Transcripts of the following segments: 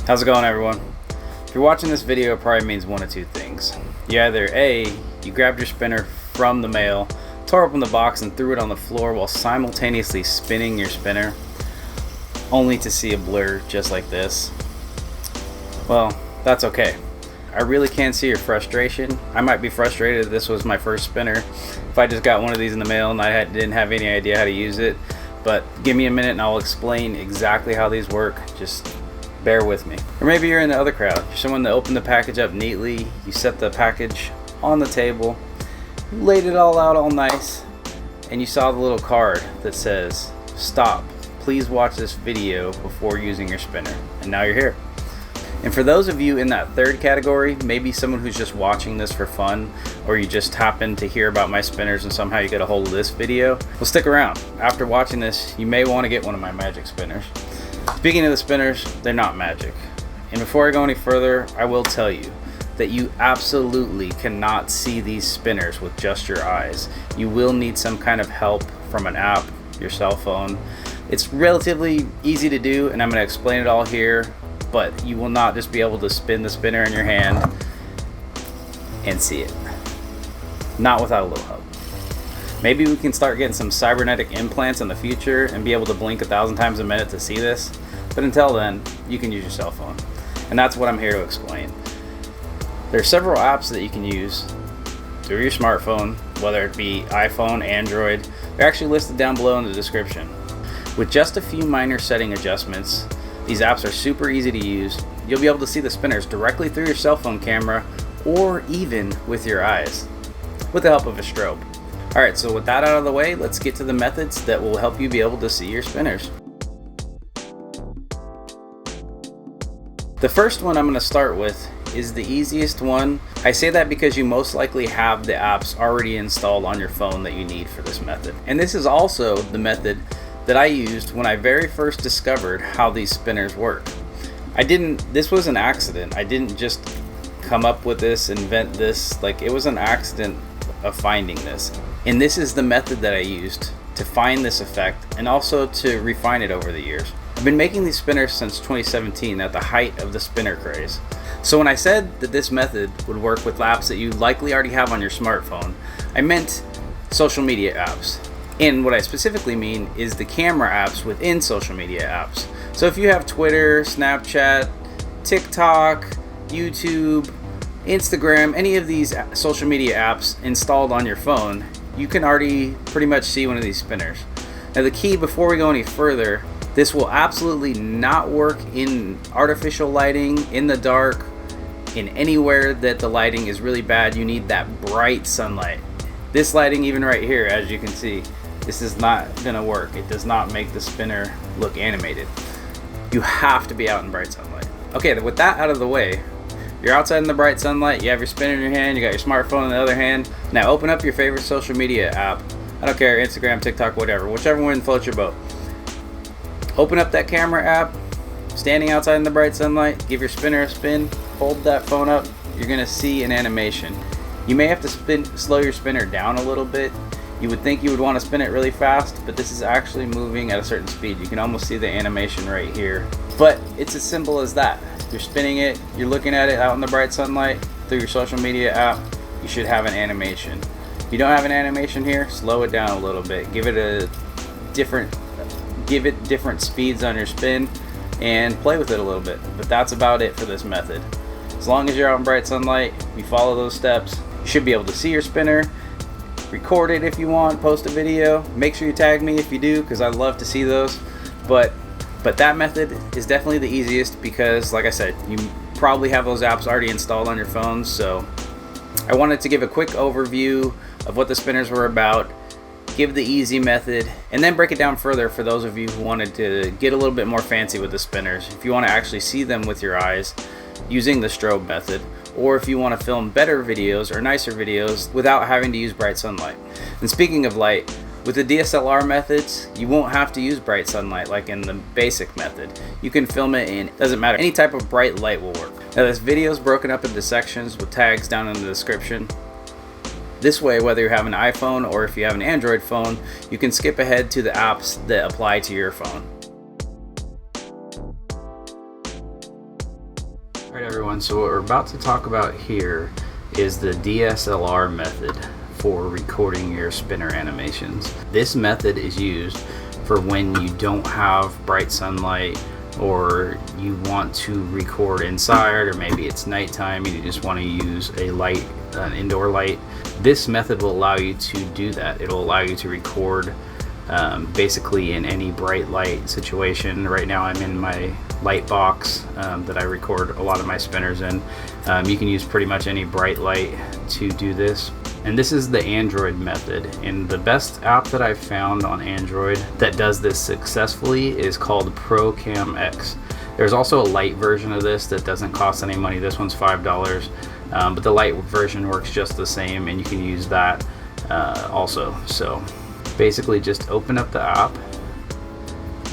How's it going, everyone? If you're watching this video, it probably means one of two things. You either A, you grabbed your spinner from the mail, tore open the box and threw it on the floor while simultaneously spinning your spinner, only to see a blur just like this. Well, that's okay. I really can't see your frustration. I might be frustrated if this was my first spinner, if I just got one of these in the mail and I didn't have any idea how to use it. But give me a minute and I'll explain exactly how these work. Just bear with me. Or maybe you're in the other crowd. You're someone that opened the package up neatly, you set the package on the table, you laid it all out all nice, and you saw the little card that says, "Stop, please watch this video before using your spinner." And now you're here. And for those of you in that third category, maybe someone who's just watching this for fun, or you just happen to hear about my spinners and somehow you get a hold of this video, well, stick around. After watching this, you may want to get one of my magic spinners. Speaking of the spinners, they're not magic. And before I go any further, I will tell you that you absolutely cannot see these spinners with just your eyes. You will need some kind of help from an app, your cell phone. It's relatively easy to do, and I'm going to explain it all here, but you will not just be able to spin the spinner in your hand and see it. Not without a little help. Maybe we can start getting some cybernetic implants in the future and be able to blink 1,000 times a minute to see this. But until then, you can use your cell phone. And that's what I'm here to explain. There are several apps that you can use through your smartphone, whether it be iPhone, Android. They're actually listed down below in the description. With just a few minor setting adjustments, these apps are super easy to use. You'll be able to see the spinners directly through your cell phone camera or even with your eyes, with the help of a strobe. Alright, so with that out of the way, let's get to the methods that will help you be able to see your spinners. The first one I'm going to start with is the easiest one. I say that because you most likely have the apps already installed on your phone that you need for this method. And this is also the method that I used when I very first discovered how these spinners work. This was an accident. I didn't just come up with this, invent this. Like, it was an accident of finding this. And this is the method that I used to find this effect and also to refine it over the years. I've been making these spinners since 2017 at the height of the spinner craze. So when I said that this method would work with apps that you likely already have on your smartphone, I meant social media apps. And what I specifically mean is the camera apps within social media apps. So if you have Twitter, Snapchat, TikTok, YouTube, Instagram, any of these social media apps installed on your phone, you can already pretty much see one of these spinners. Now the key, before we go any further, this will absolutely not work in artificial lighting, in the dark, in anywhere that the lighting is really bad. You need that bright sunlight. This lighting, even right here, as you can see, this is not gonna work. It does not make the spinner look animated. You have to be out in bright sunlight. Okay, with that out of the way, you're outside in the bright sunlight, you have your spinner in your hand, you got your smartphone in the other hand. Now open up your favorite social media app. I don't care, Instagram, TikTok, whatever, whichever one floats your boat. Open up that camera app, standing outside in the bright sunlight, give your spinner a spin, hold that phone up, you're gonna see an animation. You may have to slow your spinner down a little bit. You would think you would want to spin it really fast, but this is actually moving at a certain speed. You can almost see the animation right here. But it's as simple as that. You're spinning it, you're looking at it out in the bright sunlight through your social media app, you should have an animation. If you don't have an animation here, slow it down a little bit. Give it different speeds on your spin and play with it a little bit. But that's about it for this method. As long as you're out in bright sunlight, you follow those steps, you should be able to see your spinner. Record it if you want, post a video. Make sure you tag me if you do, because I love to see those. But that method is definitely the easiest because, like I said, you probably have those apps already installed on your phones. So I wanted to give a quick overview of what the spinners were about, give the easy method, and then break it down further for those of you who wanted to get a little bit more fancy with the spinners. If you want to actually see them with your eyes using the strobe method, or if you want to film better videos or nicer videos without having to use bright sunlight. And speaking of light, with the DSLR methods, you won't have to use bright sunlight like in the basic method. You can film it in, doesn't matter, any type of bright light will work. Now this video is broken up into sections with tags down in the description. This way, whether you have an iPhone or if you have an Android phone, you can skip ahead to the apps that apply to your phone. Everyone, so what we're about to talk about here is the DSLR method for recording your spinner animations. This method is used for when you don't have bright sunlight or you want to record inside, or maybe it's nighttime and you just want to use a light, an indoor light. This method will allow you to do that. It'll allow you to record basically in any bright light situation. Right now I'm in my light box that I record a lot of my spinners in. You can use pretty much any bright light to do this. And this is the Android method, and the best app that I've found on Android that does this successfully is called Cam X. There's also a light version of this that doesn't cost any money. This one's $5, but the light version works just the same, and you can use that also. So basically just open up the app,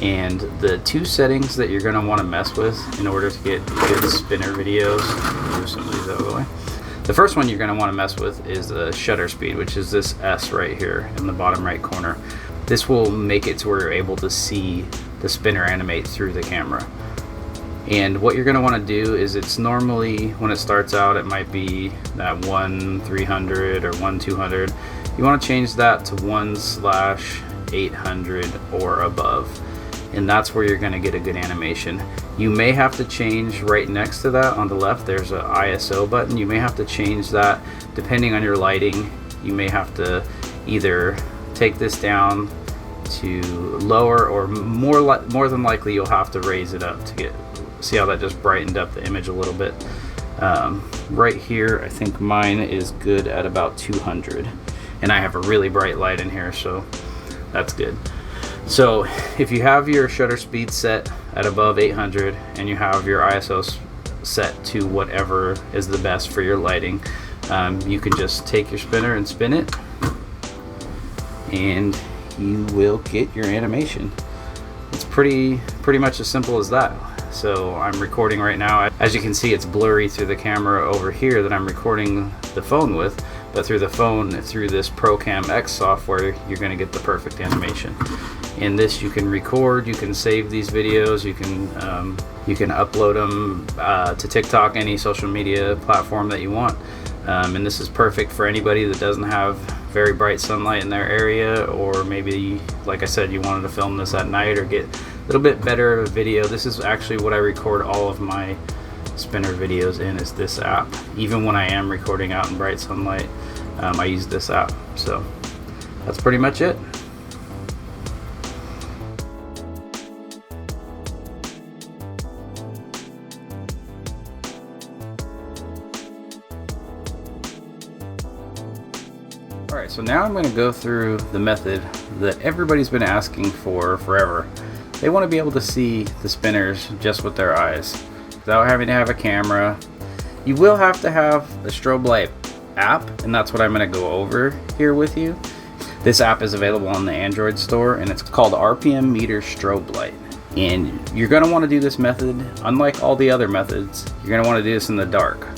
and the two settings that you're going to want to mess with in order to get good spinner videos, move some of these out of the way. The first one you're going to want to mess with is the shutter speed, which is this S right here in the bottom right corner. This will make it to where you're able to see the spinner animate through the camera. And what you're going to want to do is, it's normally when it starts out it might be that 1/300 or 1/200. You want to change that to 1/800 or above, and that's where you're going to get a good animation. You may have to change right next to that on the left, there's an ISO button. You may have to change that depending on your lighting. You may have to either take this down to lower, or more than likely you'll have to raise it up to see how that just brightened up the image a little bit. Right here I think mine is good at about 200, and I have a really bright light in here, so that's good. So if you have your shutter speed set at above 800 and you have your ISO set to whatever is the best for your lighting, you can just take your spinner and spin it, and you will get your animation. It's pretty much as simple as that. So I'm recording right now. As you can see, it's blurry through the camera over here that I'm recording the phone with, but through the phone, through this Cam X software, you're going to get the perfect animation. In this you can record, you can save these videos, you can upload them to TikTok, any social media platform that you want. And this is perfect for anybody that doesn't have very bright sunlight in their area, or maybe, like I said, you wanted to film this at night or get a little bit better of a video. This is actually what I record all of my spinner videos in, is this app. Even when I am recording out in bright sunlight, I use this app. So that's pretty much it. Alright, so now I'm going to go through the method that everybody's been asking for forever. They want to be able to see the spinners just with their eyes, without having to have a camera. You will have to have a Strobe Light app, and that's what I'm going to go over here with you. This app is available on the Android store, and it's called RPM Meter Strobe Light. And you're going to want to do this method, unlike all the other methods, you're going to want to do this in the dark,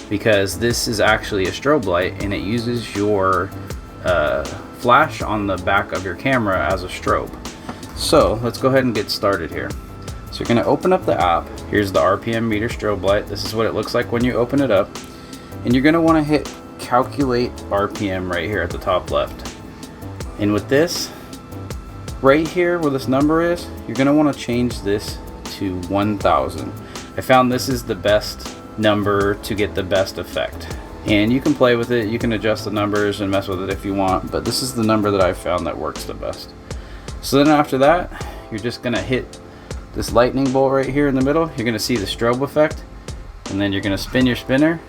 because this is actually a strobe light, and it uses your flash on the back of your camera as a strobe. So let's go ahead and get started here. So you're going to open up the app. Here's the RPM Meter Strobe Light. This is what it looks like when you open it up, and you're going to want to hit Calculate RPM right here at the top left. And with this right here where this number is, you're going to want to change this to 1000. I found this is the best number to get the best effect, and you can play with it, you can adjust the numbers and mess with it if you want, but this is the number that I've found that works the best. So then after that, you're just gonna hit this lightning bolt right here in the middle. You're gonna see the strobe effect, and then you're gonna spin your spinner.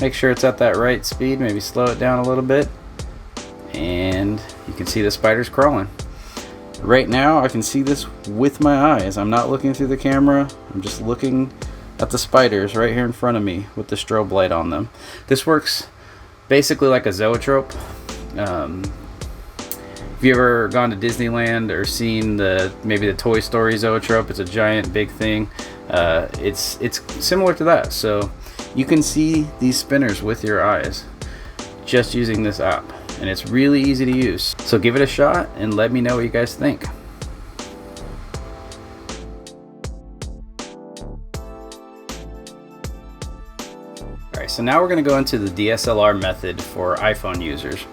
Make sure it's at that right speed, maybe slow it down a little bit, and you can see the spiders crawling. Right now I can see this with my eyes. I'm not looking through the camera, I'm just looking at the spiders right here in front of me with the strobe light on them. This works basically like a zoetrope. If you ever gone to Disneyland or seen maybe the Toy Story zoetrope, it's a giant big thing. It's similar to that. So you can see these spinners with your eyes just using this app, and it's really easy to use. So give it a shot and let me know what you guys think. so now we're going to go into the DSLR method for iPhone users.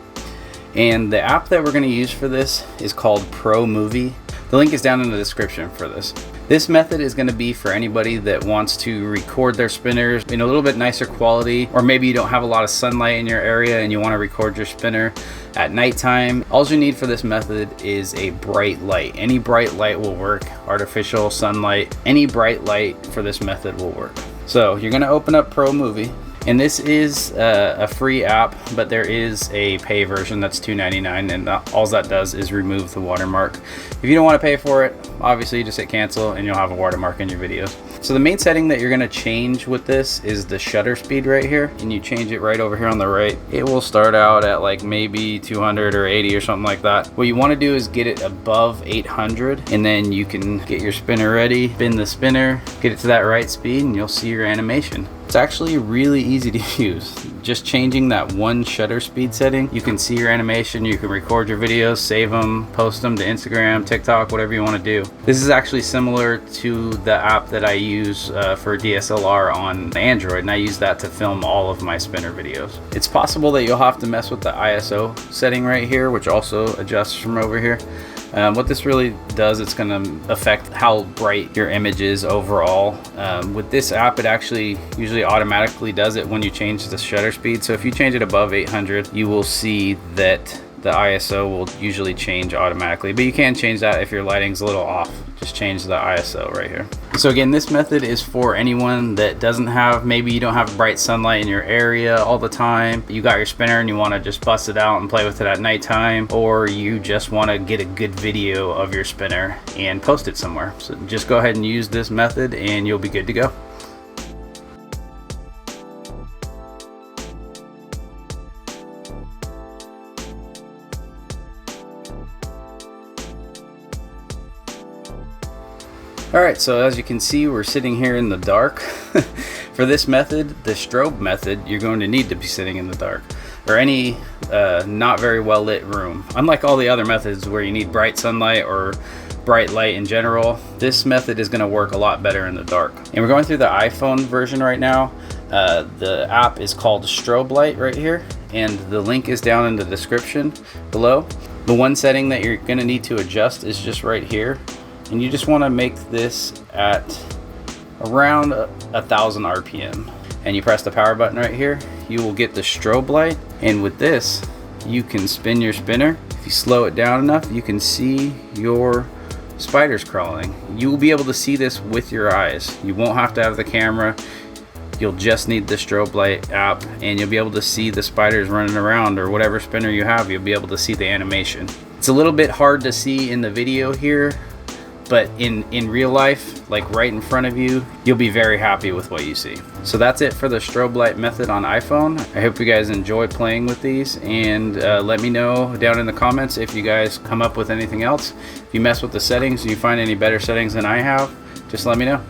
And the app that we're going to use for this is called ProMovie. The link is down in the description for this. This method is going to be for anybody that wants to record their spinners in a little bit nicer quality, or maybe you don't have a lot of sunlight in your area and you want to record your spinner at nighttime. All you need for this method is a bright light. Any bright light will work. Artificial sunlight, any bright light for this method will work. So you're going to open up ProMovie. And this is a free app, but there is a pay version that's $2.99, and all that does is remove the watermark. If you don't want to pay for it, obviously you just hit cancel and you'll have a watermark in your videos. So the main setting that you're going to change with this is the shutter speed right here, and you change it right over here on the right. It will start out at like maybe 200 or 80 or something like that. What you want to do is get it above 800, and then you can get your spinner ready, spin the spinner, get it to that right speed, and you'll see your animation. It's actually really easy to use. Just changing that one shutter speed setting, you can see your animation, you can record your videos, save them, post them to Instagram, TikTok, whatever you want to do. This is actually similar to the app that I use for DSLR on Android, and I use that to film all of my spinner videos. It's possible that you'll have to mess with the ISO setting right here, which also adjusts from over here. What this really does, it's going to affect how bright your image is overall. With this app, it actually usually automatically does it when you change the shutter speed. So if you change it above 800, you will see that the ISO will usually change automatically, but you can change that if your lighting's a little off. Just change the ISO right here. So again, this method is for anyone that doesn't have, maybe you don't have bright sunlight in your area all the time, you got your spinner and you want to just bust it out and play with it at nighttime, or you just want to get a good video of your spinner and post it somewhere. So just go ahead and use this method and you'll be good to go. Alright, so as you can see, we're sitting here in the dark. For this method, the strobe method, you're going to need to be sitting in the dark, or any not very well lit room. Unlike all the other methods where you need bright sunlight or bright light in general, this method is going to work a lot better in the dark. And we're going through the iPhone version right now. The app is called Strobe Light right here, and the link is down in the description below. The one setting that you're going to need to adjust is just right here. And you just want to make this at around 1000 RPM, and you press the power button right here, you will get the strobe light. And with this, you can spin your spinner. If you slow it down enough, you can see your spiders crawling. You will be able to see this with your eyes. You won't have to have the camera. You'll just need the strobe light app, and you'll be able to see the spiders running around, or whatever spinner you have, you'll be able to see the animation. It's a little bit hard to see in the video here, but in real life, like right in front of you, you'll be very happy with what you see. So that's it for the strobe light method on iPhone. I hope you guys enjoy playing with these, and let me know down in the comments if you guys come up with anything else. If you mess with the settings and you find any better settings than I have, just let me know.